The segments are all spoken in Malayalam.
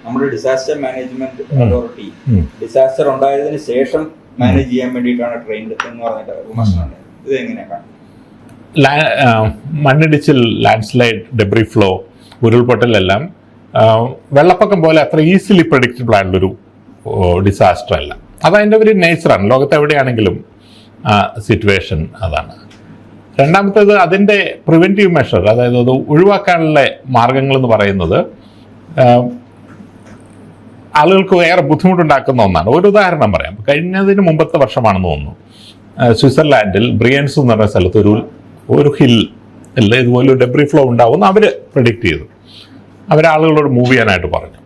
നമ്മുടെ ഡിസാസ്റ്റർ മാനേജ്മെന്റ് അതോറിറ്റി ഡിസാസ്റ്റർ ഉണ്ടായതിനു ശേഷം മാനേജ് ചെയ്യാൻ വേണ്ടിയിട്ടാണ് ട്രെയിൻഡ് എന്ന് പറഞ്ഞിട്ട് വിമർശനമുണ്ട്. ഇത് എങ്ങനെയാണ്? മണ്ണിടിച്ചിൽ, ലാൻഡ്സ്ലൈഡ്, ഡെബ്രി ഫ്ലോ, ഉരുൾപൊട്ടലെല്ലാം വെള്ളപ്പൊക്കം പോലെ അത്ര ഈസിലി പ്രഡിക്റ്റബിൾ ആയിട്ടുള്ളൊരു ഡിസാസ്റ്റർ അല്ല. അതതിൻ്റെ ഒരു നേച്ചറാണ്. ലോകത്ത് എവിടെയാണെങ്കിലും സിറ്റുവേഷൻ അതാണ്. രണ്ടാമത്തേത് അതിൻ്റെ പ്രിവെൻറ്റീവ് മെഷർ, അതായത് അത് ഒഴിവാക്കാനുള്ള മാർഗങ്ങൾ എന്ന് പറയുന്നത് ആളുകൾക്ക് ഏറെ ബുദ്ധിമുട്ടുണ്ടാക്കുന്ന ഒന്നാണ്. ഒരു ഉദാഹരണം പറയാം. കഴിഞ്ഞതിന് മുമ്പത്തെ വർഷമാണെന്ന് തോന്നുന്നു, സ്വിറ്റ്സർലാൻഡിൽ ബ്രിയൻസ് എന്ന് പറഞ്ഞ സ്ഥലത്ത് ഒരു ഹില്ലിൽ ഇതുപോലെ ഒരു ഡെബ്രി ഫ്ലോ ഉണ്ടാവുമെന്ന് അവർ പ്രെഡിക്റ്റ് ചെയ്തു. അവരാളുകളോട് മൂവ് ചെയ്യാനായിട്ട് പറഞ്ഞു.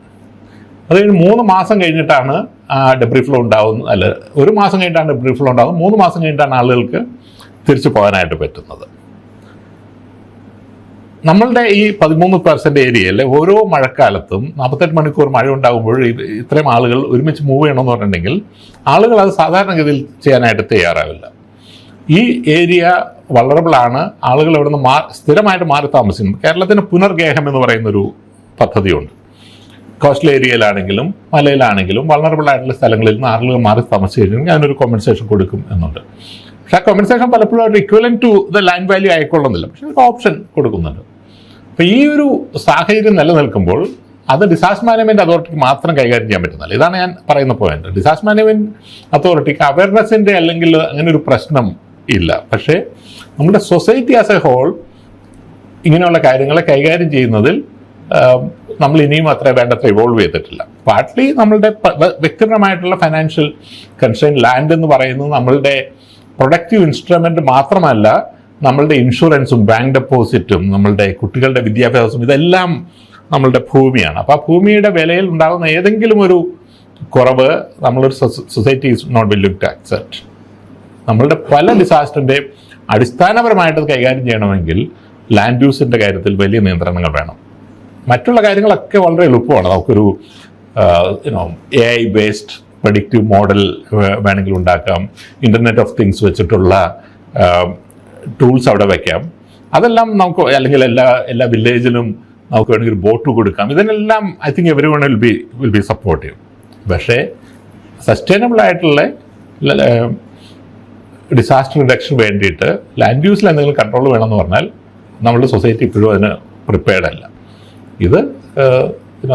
അത് കഴിഞ്ഞ് 3 മാസം കഴിഞ്ഞിട്ടാണ് ആ ഡെബ്രി ഫ്ലോ ഉണ്ടാവുന്നത്. അല്ല, 1 മാസം കഴിഞ്ഞിട്ടാണ് ഡെബ്രി ഫ്ലോ ഉണ്ടാകുന്നത്. 3 മാസം കഴിഞ്ഞിട്ടാണ് ആളുകൾക്ക് തിരിച്ചു പോകാനായിട്ട് പറ്റുന്നത്. നമ്മളുടെ ഈ 13% ഏരിയയിൽ ഓരോ മഴക്കാലത്തും 48 മണിക്കൂർ മഴ ഉണ്ടാകുമ്പോൾ ഇത്രയും ആളുകൾ ഒരുമിച്ച് മൂവ് ചെയ്യണമെന്ന് പറഞ്ഞിട്ടുണ്ടെങ്കിൽ ആളുകൾ അത് സാധാരണഗതിയിൽ ചെയ്യാനായിട്ട് തയ്യാറാവില്ല. ഈ ഏരിയ വളറബിളാണ്. ആളുകൾ അവിടെ നിന്ന് സ്ഥിരമായിട്ട് മാറി താമസിക്കുന്നു. കേരളത്തിന് പുനർഗേഹം എന്ന് പറയുന്നൊരു പദ്ധതിയുണ്ട്. കോസ്റ്റൽ ഏരിയയിലാണെങ്കിലും മലയിലാണെങ്കിലും വളറബിൾ ആയിട്ടുള്ള സ്ഥലങ്ങളിൽ നിന്ന് ആളുകൾ മാറി താമസിച്ചു കഴിഞ്ഞാൽ അതിനൊരു കോമ്പൻസേഷൻ കൊടുക്കും എന്നുണ്ട്. പക്ഷേ ആ കോമ്പൻസേഷൻ പലപ്പോഴും ഒരു equivalent to the land value ആയിക്കൊള്ളുന്നില്ല. പക്ഷേ ഒരു ഓപ്ഷൻ കൊടുക്കുന്നുണ്ട്. അപ്പോൾ ഈ ഒരു സാഹചര്യം നിലനിൽക്കുമ്പോൾ അത് ഡിസാസ്റ്റർ മാനേജ്മെൻറ്റ് അതോറിറ്റിക്ക് മാത്രം കൈകാര്യം ചെയ്യാൻ പറ്റുന്നില്ല. ഇതാണ് ഞാൻ പറയുന്ന പോയിന്റ്. ഡിസാസ്റ്റർ മാനേജ്മെൻറ്റ് അതോറിറ്റിക്ക് അവയർനെസ്സിൻ്റെ അല്ലെങ്കിൽ അങ്ങനെ ഒരു പ്രശ്നം ഇല്ല. പക്ഷേ നമ്മുടെ സൊസൈറ്റി ആസ് എ ഹോൾ ഇങ്ങനെയുള്ള കാര്യങ്ങളെ കൈകാര്യം ചെയ്യുന്നതിൽ നമ്മൾ ഇനിയും അത്ര വേണ്ടത്ര ഇവോൾവ് ചെയ്തിട്ടില്ല. പാർട്ട്ലി നമ്മളുടെ വ്യക്തിപരമായിട്ടുള്ള ഫൈനാൻഷ്യൽ കൺസേൺ, ലാൻഡ് എന്ന് പറയുന്നത് നമ്മളുടെ പ്രൊഡക്റ്റീവ് ഇൻസ്ട്രുമെൻ്റ് മാത്രമല്ല, നമ്മളുടെ ഇൻഷുറൻസും ബാങ്ക് ഡെപ്പോസിറ്റും നമ്മളുടെ കുട്ടികളുടെ വിദ്യാഭ്യാസവും ഇതെല്ലാം നമ്മളുടെ ഭൂമിയാണ്. അപ്പോൾ ആ ഭൂമിയുടെ വിലയിൽ ഉണ്ടാകുന്ന ഏതെങ്കിലും ഒരു കുറവ് നമ്മളൊരു society is not willing to accept. നമ്മളുടെ പല ഡിസാസ്റ്ററിൻ്റെയും അടിസ്ഥാനപരമായിട്ട് കൈകാര്യം ചെയ്യണമെങ്കിൽ ലാൻഡ് യൂസിൻ്റെ കാര്യത്തിൽ വലിയ നിയന്ത്രണങ്ങൾ വേണം. മറ്റുള്ള കാര്യങ്ങളൊക്കെ വളരെ എളുപ്പമാണ്. നമുക്കൊരു AI ബേസ്ഡ് പ്രഡിക്റ്റീവ് മോഡൽ വേണമെങ്കിൽ ഉണ്ടാക്കാം. ഇൻ്റർനെറ്റ് ഓഫ് തിങ്സ് വെച്ചിട്ടുള്ള ടൂൾസ് അവിടെ വയ്ക്കാം. അതെല്ലാം നമുക്ക്, അല്ലെങ്കിൽ എല്ലാ വില്ലേജിലും നമുക്ക് വേണമെങ്കിൽ ഒരു ബോട്ട് കൊടുക്കാം. ഇതിനെല്ലാം I think every one will be supportive. പക്ഷേ സസ്റ്റൈനബിൾ ആയിട്ടുള്ള ഡിസാസ്റ്റർ റിഡക്ഷൻ വേണ്ടിയിട്ട് ലാൻഡ് യൂസിൽ എന്തെങ്കിലും കൺട്രോൾ വേണമെന്ന് പറഞ്ഞാൽ നമ്മുടെ സൊസൈറ്റി ഇപ്പോഴും അതിന് പ്രിപ്പയർഡ് അല്ല. ഇത്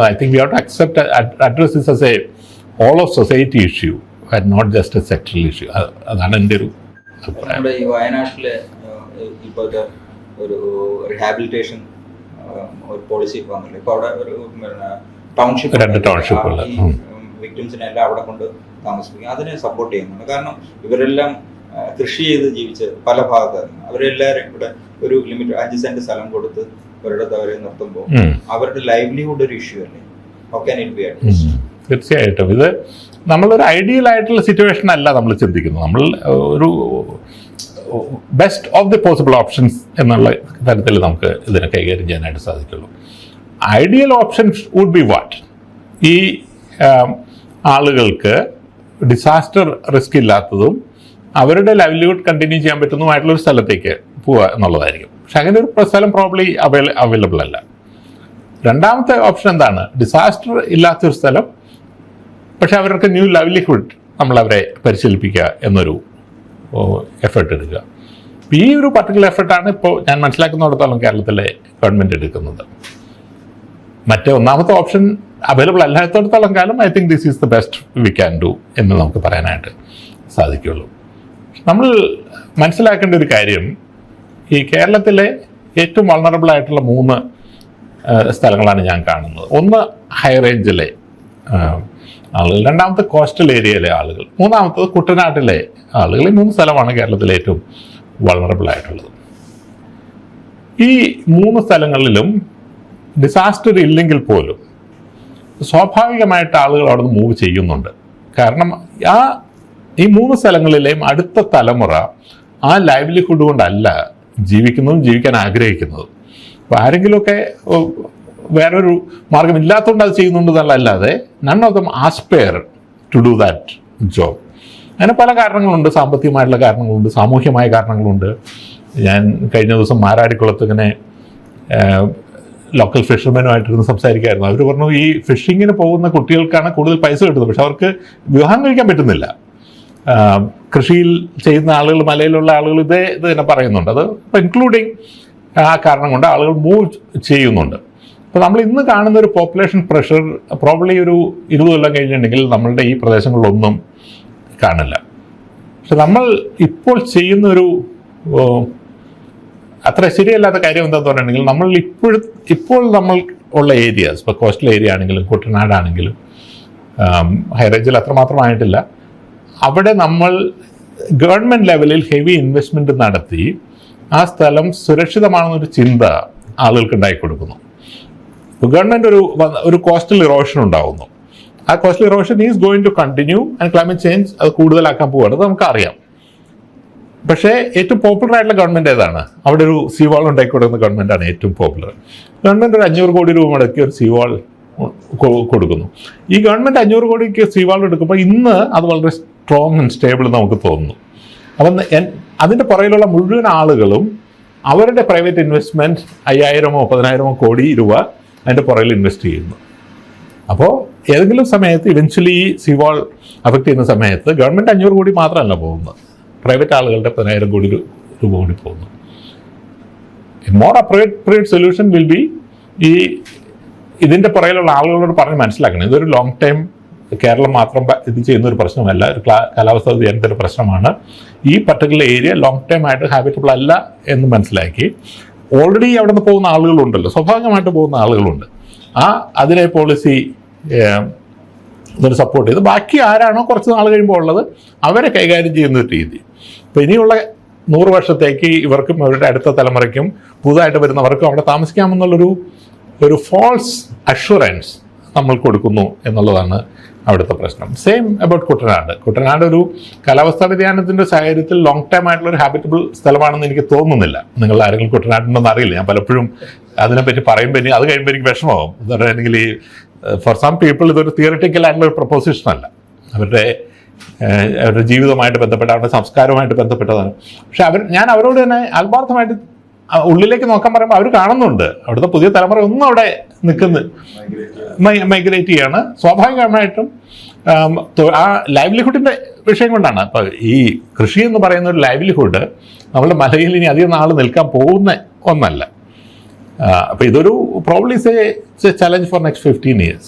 I think we have to accept address this as a whole of society issue and not just a sectoral issue. അതാണ് എൻ്റെ ഒരു അഭിപ്രായം. നമ്മുടെ ഈ വയനാട്ടിലെ ഇപ്പോഴത്തെ ഒരു റിഹാബിലിറ്റേഷൻ ഒരു പോളിസി വന്നില്ല. ഇപ്പോൾ അവിടെ ഒരു ടൗൺഷിപ്പ്, 2 ടൗൺഷിപ്പുകൾ വിക്ടിംസിനെ എല്ലാം അവിടെ കൊണ്ട് താമസിപ്പിക്കും. അതിനെ സപ്പോർട്ട് ചെയ്യുന്നുണ്ട്. കാരണം ഇവരെല്ലാം കൃഷി ചെയ്ത് ജീവിച്ച് പല ഭാഗത്തായിരുന്നു. അവരെല്ലാവരും ഇവിടെ ഒരു ലിമിറ്റ് 5 സെന്റ് സ്ഥലം കൊടുത്ത് ഒരിടത്ത് അവരെ നിർത്തുമ്പോൾ അവരുടെ ലൈവ്ലിഹുഡ് ഒരു ഇഷ്യൂ അല്ലേ? How can it be addressed? തീർച്ചയായിട്ടും ഇത് നമ്മളൊരു ഐഡിയൽ ആയിട്ടുള്ള സിറ്റുവേഷൻ അല്ല നമ്മൾ ചിന്തിക്കുന്നത്. നമ്മൾ ഒരു best of the possible options എന്നുള്ള തരത്തിൽ നമുക്ക് ഇതിനെ കൈകാര്യം ചെയ്യാനായിട്ട് സാധിക്കുള്ളൂ. Ideal option would be what? ഈ ആളുകൾക്ക് ഡിസാസ്റ്റർ റിസ്ക് ഇല്ലാത്തതും അവരുടെ ലൈവ്ലിഹുഡ് കണ്ടിന്യൂ ചെയ്യാൻ പറ്റുന്നതുമായിട്ടുള്ളൊരു സ്ഥലത്തേക്ക് പോവുക എന്നുള്ളതായിരിക്കും. പക്ഷെ അങ്ങനെ ഒരു സ്ഥലം പ്രോബ്ലി അവൈലബിൾ അല്ല. രണ്ടാമത്തെ ഓപ്ഷൻ എന്താണ്? ഡിസാസ്റ്റർ ഇല്ലാത്തൊരു സ്ഥലം, പക്ഷെ അവർക്ക് ന്യൂ ലൈവ്ലിഹുഡ് നമ്മളവരെ പരിശീലിപ്പിക്കുക എന്നൊരു എഫേർട്ട് എടുക്കുക. ഈ ഒരു പർട്ടിക്കുലർ എഫേർട്ടാണ് ഇപ്പോൾ ഞാൻ മനസ്സിലാക്കുന്നിടത്തോളം കേരളത്തിലെ ഗവൺമെൻറ് എടുക്കുന്നത്. മറ്റേ ഒന്നാമത്തെ ഓപ്ഷൻ അവൈലബിൾ അല്ലാത്തടത്തോളം കാലം I think this is the best we can do എന്ന് നമുക്ക് പറയാനായിട്ട് സാധിക്കുള്ളൂ. നമ്മൾ മനസ്സിലാക്കേണ്ട ഒരു കാര്യം, ഈ കേരളത്തിലെ ഏറ്റവും വൾണറബിൾ ആയിട്ടുള്ള 3 സ്ഥലങ്ങളാണ് ഞാൻ കാണുന്നത്. ഒന്ന് ഹൈ റേഞ്ചിലെ ആളുകൾ, രണ്ടാമത്തെ കോസ്റ്റൽ ഏരിയയിലെ ആളുകൾ, മൂന്നാമത്തത് കുട്ടനാട്ടിലെ ആളുകൾ. ഈ 3 സ്ഥലമാണ് കേരളത്തിലെ ഏറ്റവും വൾണറബിൾ ആയിട്ടുള്ളത്. ഈ 3 സ്ഥലങ്ങളിലും ഡിസാസ്റ്റർ ഇല്ലെങ്കിൽ പോലും സ്വാഭാവികമായിട്ട് ആളുകൾ അവിടെ നിന്ന് മൂവ് ചെയ്യുന്നുണ്ട്. കാരണം ഈ 3 സ്ഥലങ്ങളിലെയും അടുത്ത തലമുറ ആ ലൈവ്ലിഹുഡ് കൊണ്ടല്ല ജീവിക്കുന്നതും ജീവിക്കാൻ ആഗ്രഹിക്കുന്നതും. അപ്പോൾ ആരെങ്കിലുമൊക്കെ വേറൊരു മാർഗമില്ലാത്തതുകൊണ്ട് അത് ചെയ്യുന്നുണ്ട് എന്നല്ലാതെ none of them aspire to do that job. അതിന് പല കാരണങ്ങളുണ്ട്. സാമ്പത്തികമായിട്ടുള്ള കാരണങ്ങളുണ്ട്, സാമൂഹ്യമായ കാരണങ്ങളുണ്ട്. ഞാൻ കഴിഞ്ഞ ദിവസം മാരാടിക്കുളത്ത് ഇങ്ങനെ ലോക്കൽ ഫിഷർമാനുമായിട്ടിരുന്ന് സംസാരിക്കായിരുന്നു. അവർ പറഞ്ഞു ഈ ഫിഷിങ്ങിന് പോകുന്ന കുട്ടികൾക്കാണ് കൂടുതൽ പൈസ കിട്ടുന്നത്, പക്ഷെ അവർക്ക് വിവാഹം കഴിക്കാൻ പറ്റുന്നില്ല. കൃഷിയിൽ ചെയ്യുന്ന ആളുകൾ, മലയിലുള്ള ആളുകൾ ഇത് തന്നെ പറയുന്നുണ്ട്. അത് ഇപ്പം ഇൻക്ലൂഡിങ് ആ കാരണം കൊണ്ട് ആളുകൾ മൂവ് ചെയ്യുന്നുണ്ട്. അപ്പോൾ നമ്മൾ ഇന്ന് കാണുന്ന ഒരു പോപ്പുലേഷൻ പ്രഷർ പ്രോബ്ലി ഒരു 20 കൊല്ലം കഴിഞ്ഞിട്ടുണ്ടെങ്കിൽ നമ്മളുടെ ഈ പ്രദേശങ്ങളിലൊന്നും കാണില്ല. പക്ഷെ നമ്മൾ ഇപ്പോൾ ചെയ്യുന്നൊരു അത്ര ശരിയല്ലാത്ത കാര്യം എന്താണെന്ന് പറഞ്ഞിട്ടുണ്ടെങ്കിൽ, നമ്മൾ ഇപ്പോൾ നമ്മൾ ഉള്ള ഏരിയാസ്, ഇപ്പോൾ കോസ്റ്റൽ ഏരിയ ആണെങ്കിലും കുട്ടനാടാണെങ്കിലും ഹൈ റേഞ്ചിൽ അത്രമാത്രമായിട്ടില്ല, അവിടെ നമ്മൾ ഗവൺമെൻറ് ലെവലിൽ ഹെവി ഇൻവെസ്റ്റ്മെൻറ്റ് നടത്തി ആ സ്ഥലം സുരക്ഷിതമാണെന്നൊരു ചിന്ത ആളുകൾക്ക് ഉണ്ടാക്കി കൊടുക്കുന്നു. ഗവൺമെൻറ് ഒരു കോസ്റ്റൽ ഇറോഷൻ ഉണ്ടാകുന്നു. ആ coastal erosion is going to continue and climate change അത് കൂടുതലാക്കാൻ പോവുകയാണ്, അത് നമുക്കറിയാം. പക്ഷേ ഏറ്റവും പോപ്പുലർ ആയിട്ടുള്ള ഗവൺമെൻറ് ഏതാണ്? അവിടെ ഒരു സീ വാൾ ഉണ്ടാക്കി കൊടുക്കുന്ന ഗവൺമെൻറ്റാണ് ഏറ്റവും പോപ്പുലർ. ഗവൺമെൻറ് ഒരു 500 കോടി രൂപ മുടക്കി ഒരു സീ വാൾ കൊടുക്കുന്നു. ഈ ഗവൺമെൻറ് 500 കോടിക്ക് സീ വാൾ എടുക്കുമ്പോൾ ഇന്ന് അത് വളരെ സ്ട്രോങ് ആൻഡ് സ്റ്റേബിൾ നമുക്ക് തോന്നുന്നു. അപ്പം അതിൻ്റെ പുറകിലുള്ള മുഴുവൻ ആളുകളും അവരുടെ പ്രൈവറ്റ് ഇൻവെസ്റ്റ്മെൻറ്റ് 5,000-ഓ 10,000-ഓ കോടി രൂപ അതിൻ്റെ പുറകിൽ ഇൻവെസ്റ്റ് ചെയ്യുന്നു. അപ്പോൾ ഏതെങ്കിലും സമയത്ത് ഇവൻച്വലി സീ വാൾ അഫക്റ്റ് ചെയ്യുന്ന സമയത്ത് ഗവൺമെൻറ് 500 കോടി മാത്രമല്ല പോകുന്നത്, പ്രൈവറ്റ് ആളുകളുടെ 10,000 കോടി രൂപ കൂടി പോകുന്നു. More appropriate solution will be ഇതിൻ്റെ പുറകിലുള്ള ആളുകളോട് പറഞ്ഞ് മനസ്സിലാക്കണം, ഇതൊരു ലോങ് ടൈം കേരളം മാത്രം ഇത് ചെയ്യുന്നൊരു പ്രശ്നമല്ല, ഒരു കാലാവസ്ഥ വ്യതിയാനത്തിൻ്റെ പ്രശ്നമാണ്. ഈ പർട്ടിക്കുലർ ഏരിയ ലോങ് ടൈം ആയിട്ട് ഹാബിറ്റബിൾ അല്ല എന്ന് മനസ്സിലാക്കി ഓൾറെഡി അവിടെ നിന്ന് പോകുന്ന ആളുകളുണ്ടല്ലോ, സ്വാഭാവികമായിട്ട് പോകുന്ന ആളുകളുണ്ട്. അതിനെ പോളിസി ഇതിന് സപ്പോർട്ട് ചെയ്ത് ബാക്കി ആരാണോ കുറച്ച് നാൾ കഴിയുമ്പോൾ ഉള്ളത് അവരെ കൈകാര്യം ചെയ്യുന്ന രീതി. അപ്പോൾ ഇനിയുള്ള 100 വർഷത്തേക്ക് ഇവർക്കും അവരുടെ അടുത്ത തലമുറയ്ക്കും പുതുതായിട്ട് വരുന്നവർക്കും അവിടെ താമസിക്കാമെന്നുള്ളൊരു ഫോൾസ് അഷുറൻസ് നമ്മൾ കൊടുക്കുന്നു എന്നുള്ളതാണ് അവിടുത്തെ പ്രശ്നം. സെയിം അബൌട്ട് കുട്ടനാട് ഒരു കാലാവസ്ഥാ വ്യതിയാനത്തിൻ്റെ സാഹചര്യത്തിൽ ലോങ് ടൈം ആയിട്ടുള്ള ഒരു ഹാബിറ്റബിൾ സ്ഥലമാണെന്ന് എനിക്ക് തോന്നുന്നില്ല. നിങ്ങൾ ആരെങ്കിലും കുട്ടനാടുണ്ടെന്ന് അറിയില്ല, ഞാൻ പലപ്പോഴും അതിനെപ്പറ്റി പറയുമ്പോൾ അത് കഴിയുമ്പോൾ എനിക്ക് വിഷമമാകും. എന്ന് പറയുകയാണെങ്കിൽ ഫോർ സം പീപ്പിൾ ഇതൊരു തിയറിറ്റിക്കൽ ആയിട്ടുള്ള ഒരു പ്രൊപ്പോസിഷൻ അല്ല, അവരുടെ ജീവിതവുമായിട്ട് ബന്ധപ്പെട്ട അവരുടെ സംസ്കാരവുമായിട്ട് ബന്ധപ്പെട്ടതാണ്. പക്ഷെ ഞാൻ അവരോട് തന്നെ ആത്മാർത്ഥമായിട്ട് ഉള്ളിലേക്ക് നോക്കാൻ പറയുമ്പോൾ അവർ കാണുന്നുണ്ട് അവിടുത്തെ പുതിയ തലമുറ ഒന്നും അവിടെ മൈഗ്രേറ്റ് ചെയ്യാണ്. സ്വാഭാവികമായിട്ടും ആ ലൈവ്ലിഹുഡിൻ്റെ വിഷയം കൊണ്ടാണ്. അപ്പോൾ ഈ കൃഷി എന്ന് പറയുന്ന ഒരു ലൈവ്ലിഹുഡ് നമ്മുടെ മലയിൽ ഇനി അധികം നാൾ നിൽക്കാൻ പോകുന്ന ഒന്നല്ല. അപ്പോൾ ഇതൊരു probably challenge for next 15 years.